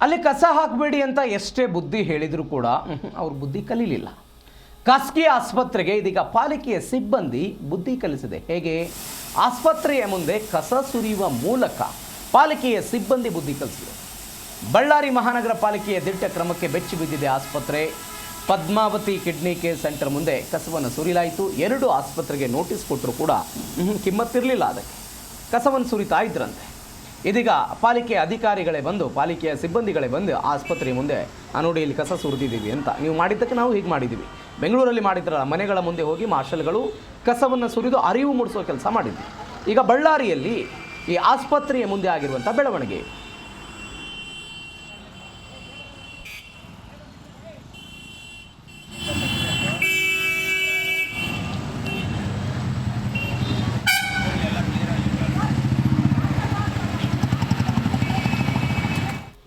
ಅಲ್ಲಿ ಕಸ ಹಾಕಬೇಡಿ ಅಂತ ಎಷ್ಟೇ ಬುದ್ಧಿ ಹೇಳಿದರೂ ಕೂಡ ಅವ್ರು ಬುದ್ಧಿ ಕಲೀಲಿಲ್ಲ. ಖಾಸಗಿ ಆಸ್ಪತ್ರೆಗೆ ಇದೀಗ ಪಾಲಿಕೆಯ ಸಿಬ್ಬಂದಿ ಬುದ್ಧಿ ಕಲಿಸಿದೆ. ಹೇಗೆ? ಆಸ್ಪತ್ರೆಯ ಮುಂದೆ ಕಸ ಸುರಿಯುವ ಮೂಲಕ ಪಾಲಿಕೆಯ ಸಿಬ್ಬಂದಿ ಬುದ್ಧಿ ಕಲಿಸಿದೆ. ಬಳ್ಳಾರಿ ಮಹಾನಗರ ಪಾಲಿಕೆಯ ದಿಟ್ಟ ಕ್ರಮಕ್ಕೆ ಬೆಚ್ಚಿ ಬಿದ್ದಿದೆ ಆಸ್ಪತ್ರೆ. ಪದ್ಮಾವತಿ ಕಿಡ್ನಿ ಕೇರ್ ಸೆಂಟರ್ ಮುಂದೆ ಕಸವನ್ನು ಸುರಿಲಾಯಿತು. 2 ಆಸ್ಪತ್ರೆಗೆ ನೋಟಿಸ್ ಕೊಟ್ಟರು ಕೂಡ ಕಿಮ್ಮತ್ತಿರಲಿಲ್ಲ. ಅದಕ್ಕೆ ಕಸವನ್ನು ಸುರಿತಾ ಇದ್ರಂತೆ. ಇದೀಗ ಪಾಲಿಕೆಯ ಅಧಿಕಾರಿಗಳೇ ಬಂದು, ಪಾಲಿಕೆಯ ಸಿಬ್ಬಂದಿಗಳೇ ಬಂದು ಆಸ್ಪತ್ರೆ ಮುಂದೆ ನೋಡಿ ಇಲ್ಲಿ ಕಸ ಸುರಿದಿದ್ದೀವಿ ಅಂತ, ನೀವು ಮಾಡಿದ್ದಕ್ಕೆ ನಾವು ಹೀಗೆ ಮಾಡಿದ್ದೀವಿ. ಬೆಂಗಳೂರಲ್ಲಿ ಮಾಡಿದ್ರಲ್ಲ, ಮನೆಗಳ ಮುಂದೆ ಹೋಗಿ ಮಾರ್ಷಲ್ಗಳು ಕಸವನ್ನು ಸುರಿದು ಅರಿವು ಮೂಡಿಸೋ ಕೆಲಸ ಮಾಡಿದ್ವಿ. ಈಗ ಬಳ್ಳಾರಿಯಲ್ಲಿ ಈ ಆಸ್ಪತ್ರೆಯ ಮುಂದೆ ಆಗಿರುವಂಥ ಬೆಳವಣಿಗೆ